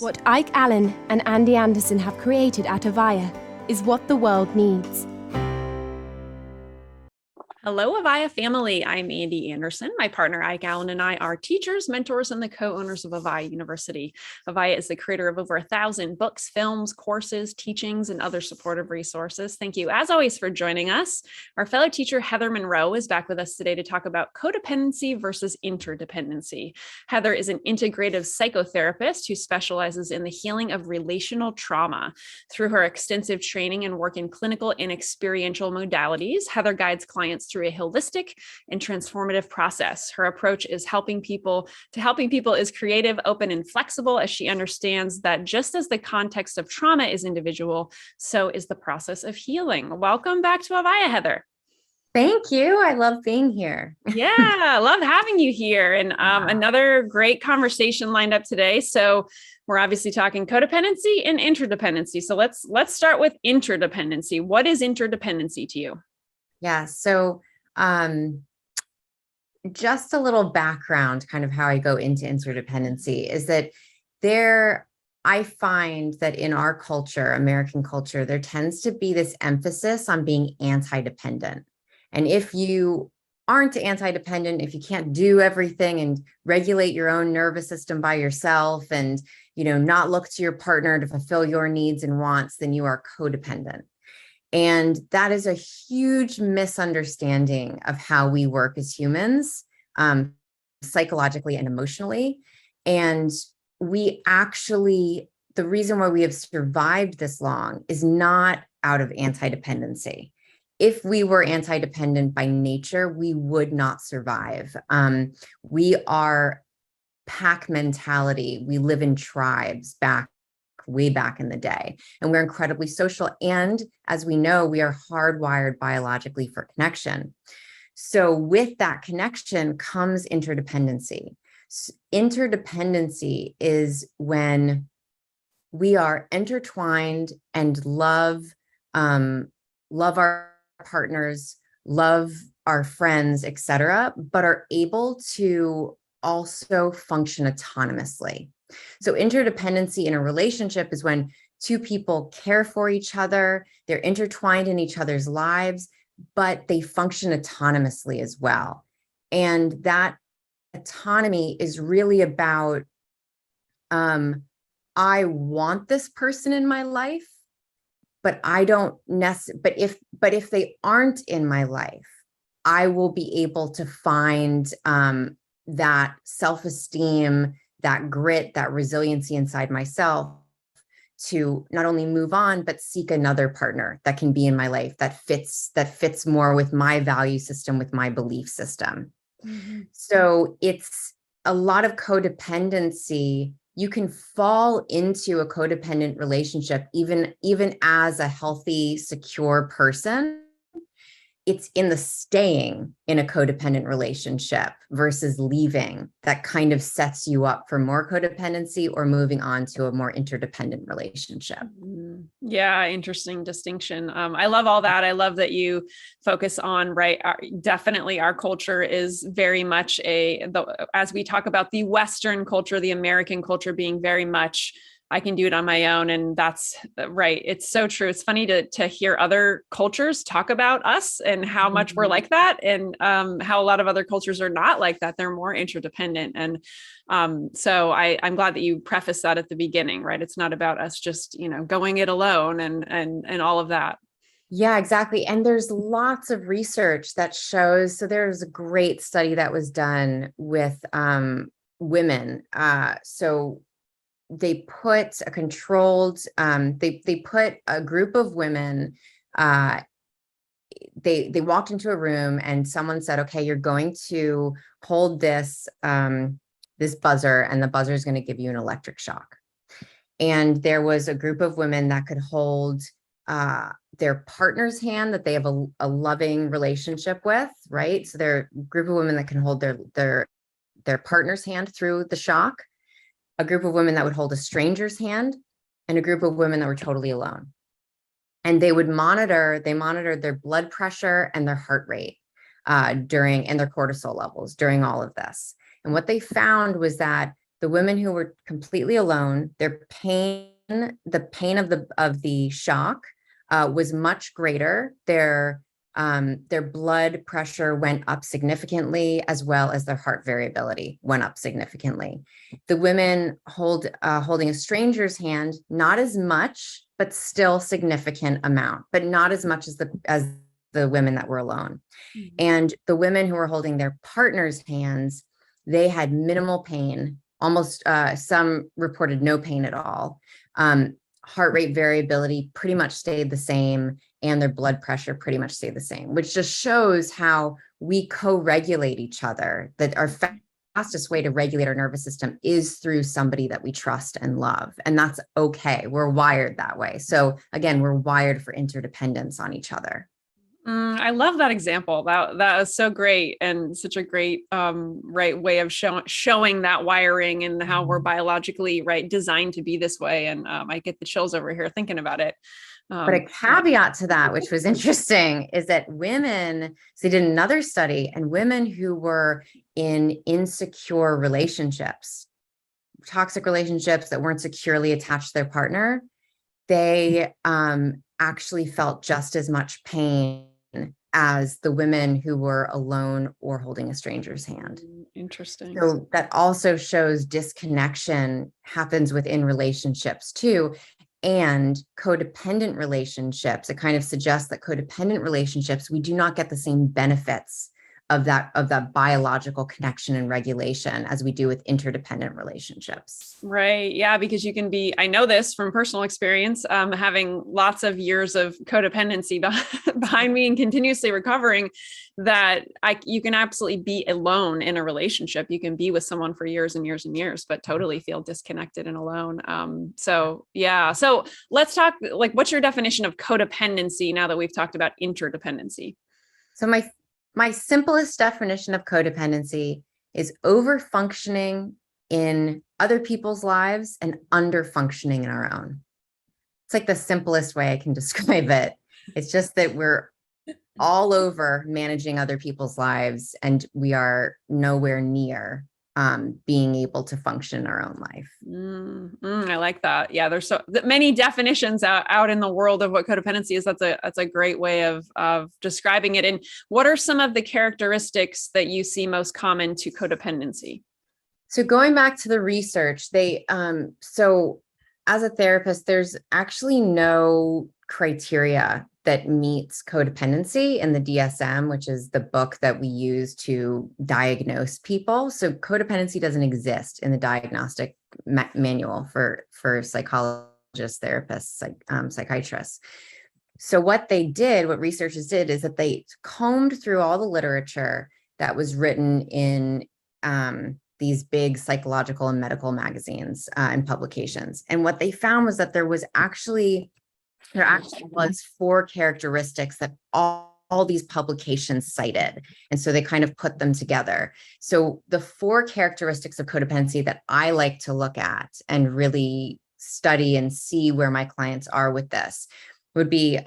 What Ike Allen and Ande Anderson have created at AVAIYA is what the world needs. Hello, AVAIYA family. I'm Ande Anderson. My partner, Ike Allen, and I are teachers, mentors, and the co-owners of AVAIYA University. AVAIYA is the creator of over 1,000 books, films, courses, teachings, and other supportive resources. Thank you, as always, for joining us. Our fellow teacher, Heather Monroe, is back with us today to talk about codependency versus interdependency. Heather is an integrative psychotherapist who specializes in the healing of relational trauma. Through her extensive training and work in clinical and experiential modalities, Heather guides clients through a holistic and transformative process. Her approach is helping people is creative, open, and flexible, as she understands that just as the context of trauma is individual, so is the process of healing. Welcome back to AVAIYA, Heather. Thank you. I love being here. Yeah, I love having you here. And another great conversation lined up today. So we're obviously talking codependency and interdependency. So let's start with interdependency. What is interdependency to you? Yeah. So just a little background, kind of how I go into interdependency is that I find that in our culture, American culture, there tends to be this emphasis on being anti-dependent. And if you aren't anti-dependent, if you can't do everything and regulate your own nervous system by yourself and, not look to your partner to fulfill your needs and wants, then you are codependent. And that is a huge misunderstanding of how we work as humans, psychologically and emotionally. And the reason why we have survived this long is not out of anti-dependency. If we were anti-dependent by nature, we would not survive. We are pack mentality. We live in tribes way back in the day, and we're incredibly social. And as we know, we are hardwired biologically for connection. So with that connection comes interdependency. Interdependency is when we are intertwined and love our partners, love our friends, etc., but are able to also function autonomously. So interdependency in a relationship is when two people care for each other, they're intertwined in each other's lives, but they function autonomously as well. And that autonomy is really about, I want this person in my life, but I don't necessarily, but if they aren't in my life, I will be able to find that self-esteem, that grit, that resiliency inside myself to not only move on, but seek another partner that can be in my life that fits more with my value system, with my belief system. Mm-hmm. So it's a lot of codependency. You can fall into a codependent relationship, even as a healthy, secure person. It's in the staying in a codependent relationship versus leaving that kind of sets you up for more codependency or moving on to a more interdependent relationship. Yeah, interesting distinction. I love all that. I love that you focus on, definitely our culture is very much as we talk about the Western culture, the American culture being very much, I can do it on my own. And that's right. It's so true. It's funny to hear other cultures talk about us and how much we're like that, and how a lot of other cultures are not like that. They're more interdependent. And so I'm glad that you preface that at the beginning, right? It's not about us just, going it alone and all of that. Yeah, exactly. And there's lots of research that shows, so there's a great study that was done with women. So they put a controlled, they put a group of women, they walked into a room and someone said, okay, you're going to hold this buzzer, and the buzzer is going to give you an electric shock. And there was a group of women that could hold their partner's hand that they have a loving relationship with, right? So there are a group of women that can hold their partner's hand through the shock, a group of women that would hold a stranger's hand, and a group of women that were totally alone. And they monitored their blood pressure and their heart rate and their cortisol levels during all of this. And what they found was that the women who were completely alone, their pain, the pain of the shock was much greater. Their blood pressure went up significantly, as well as their heart variability went up significantly. The women holding a stranger's hand, not as much, but still significant amount, but not as much as the women that were alone. Mm-hmm. And the women who were holding their partner's hands, they had minimal pain, almost some reported no pain at all. Heart rate variability pretty much stayed the same, and their blood pressure pretty much stayed the same, which just shows how we co-regulate each other, that our fastest way to regulate our nervous system is through somebody that we trust and love. And that's okay. We're wired that way. So again, we're wired for interdependence on each other. I love that example. That is so great, and such a great right way of showing that wiring and how we're biologically designed to be this way. And I get the chills over here thinking about it. But a caveat to that, which was interesting, is that women, so they did another study, and women who were in insecure relationships, toxic relationships that weren't securely attached to their partner, they actually felt just as much pain as the women who were alone or holding a stranger's hand. Interesting. So that also shows disconnection happens within relationships too. And codependent relationships, it kind of suggests that codependent relationships, we do not get the same benefits of that biological connection and regulation as we do with interdependent relationships. Right. Yeah. Because you can be, I know this from personal experience, having lots of years of codependency behind me and continuously recovering, that you can absolutely be alone in a relationship. You can be with someone for years and years and years, but totally feel disconnected and alone. So yeah. So let's talk, what's your definition of codependency now that we've talked about interdependency? So my simplest definition of codependency is over-functioning in other people's lives and under-functioning in our own. It's like the simplest way I can describe it. It's just that we're all over managing other people's lives, and we are nowhere near being able to function in our own life. I like that. Yeah, there's so many definitions out in the world of what codependency is. That's a great way of describing it. And what are some of the characteristics that you see most common to codependency? So going back to the research, so as a therapist, there's actually no criteria that meets codependency in the DSM, which is the book that we use to diagnose people. So codependency doesn't exist in the diagnostic manual for psychologists, therapists, psychiatrists. So what researchers did is that they combed through all the literature that was written in these big psychological and medical magazines and publications. And what they found was that there actually was 4 characteristics that all these publications cited. And so they kind of put them together. So the 4 characteristics of codependency that I like to look at and really study and see where my clients are with this would be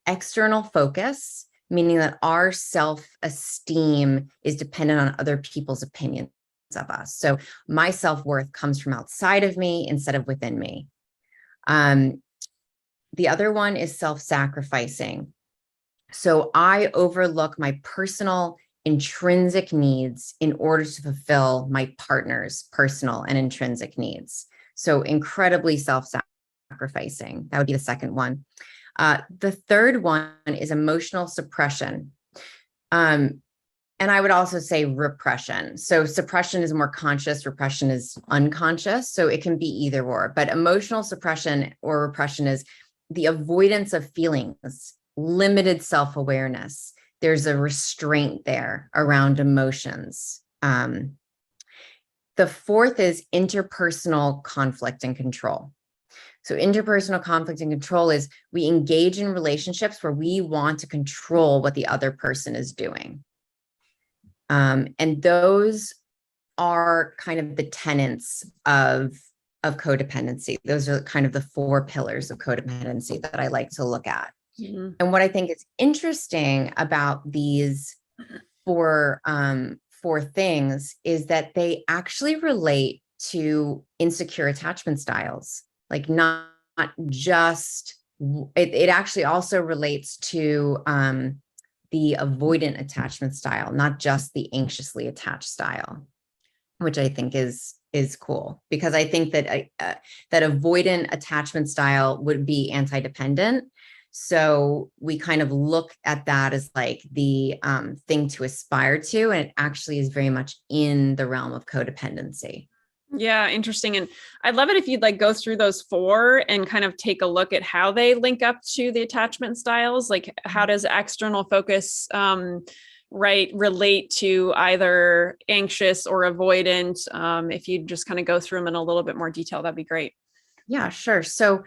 external focus, meaning that our self-esteem is dependent on other people's opinions of us. So my self-worth comes from outside of me instead of within me. The other one is self-sacrificing. So I overlook my personal intrinsic needs in order to fulfill my partner's personal and intrinsic needs. So incredibly self-sacrificing. That would be the second one. The third one is emotional suppression. And I would also say repression. So suppression is more conscious, repression is unconscious. So it can be either or, but emotional suppression or repression is the avoidance of feelings, limited self-awareness. There's a restraint there around emotions. The fourth is interpersonal conflict and control. So interpersonal conflict and control is we engage in relationships where we want to control what the other person is doing. And those are kind of the tenets of codependency. Those are kind of the 4 pillars of codependency that I like to look at. Mm-hmm. And what I think is interesting about these 4 things is that they actually relate to insecure attachment styles, like not just, it actually also relates to the avoidant attachment style, not just the anxiously attached style, which I think is cool, because I think that that avoidant attachment style would be anti-dependent. So we kind of look at that as like the thing to aspire to, and it actually is very much in the realm of codependency. Yeah, interesting. And I'd love it if you'd like go through those 4 and kind of take a look at how they link up to the attachment styles. Like, how does external focus relate to either anxious or avoidant? If you just kind of go through them in a little bit more detail, that'd be great. Yeah, sure. So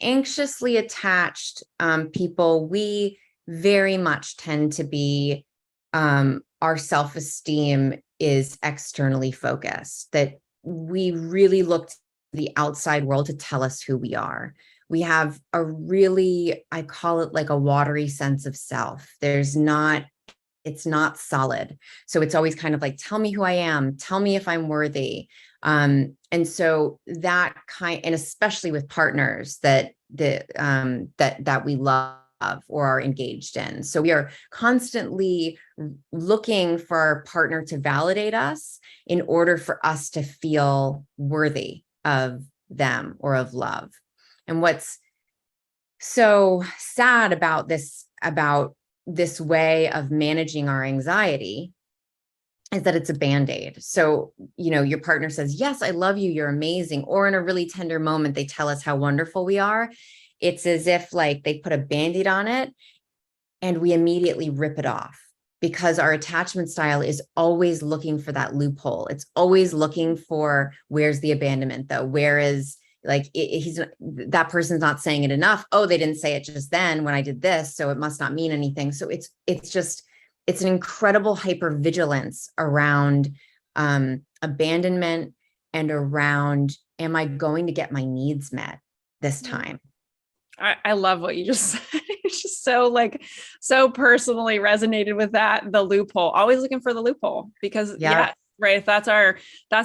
anxiously attached people, we very much tend to be, our self-esteem is externally focused, that we really look to the outside world to tell us who we are. We have a really, I call it like a watery sense of self. It's not solid. So it's always kind of like, tell me who I am, tell me if I'm worthy. And so that and especially with partners that we love or are engaged in. So we are constantly looking for our partner to validate us in order for us to feel worthy of them or of love. And what's so sad about this way of managing our anxiety is that it's a Band-Aid. So, your partner says, yes, I love you, you're amazing. Or in a really tender moment, they tell us how wonderful we are. It's as if like they put a Band-Aid on it and we immediately rip it off, because our attachment style is always looking for that loophole. It's always looking for, where's the abandonment though? Where is, like, that person's not saying it enough. Oh, they didn't say it just then when I did this, so it must not mean anything. So it's an incredible hypervigilance around abandonment and around, am I going to get my needs met this time? I love what you just said. It's just so personally resonated with that. The loophole, always looking for the loophole, because yeah, right. If that's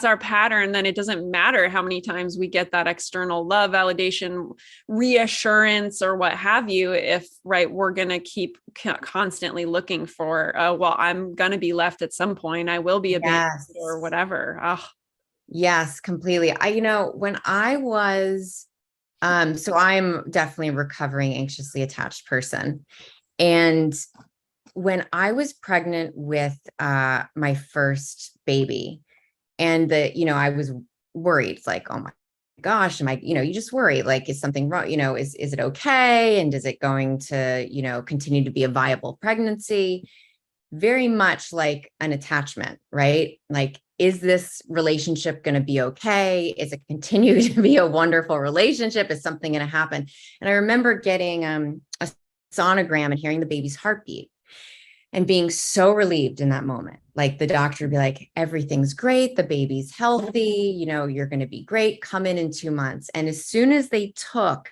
our pattern, then it doesn't matter how many times we get that external love, validation, reassurance, or what have you. If we're going to keep constantly looking for, well, I'm going to be left at some point. I will be abandoned or whatever. Oh. Yes, completely. When I was, so I'm definitely a recovering anxiously attached person. And when I was pregnant with my first baby, and I was worried, like, oh my gosh, am I, you just worry, like, is something wrong? Is it okay? And is it going to, continue to be a viable pregnancy? Very much like an attachment, right? Like, is this relationship going to be okay? Is it continue to be a wonderful relationship? Is something going to happen? And I remember getting a sonogram and hearing the baby's heartbeat and being so relieved in that moment. Like, the doctor would be like, everything's great. The baby's healthy. You're going to be great. Come in 2 months. And as soon as they took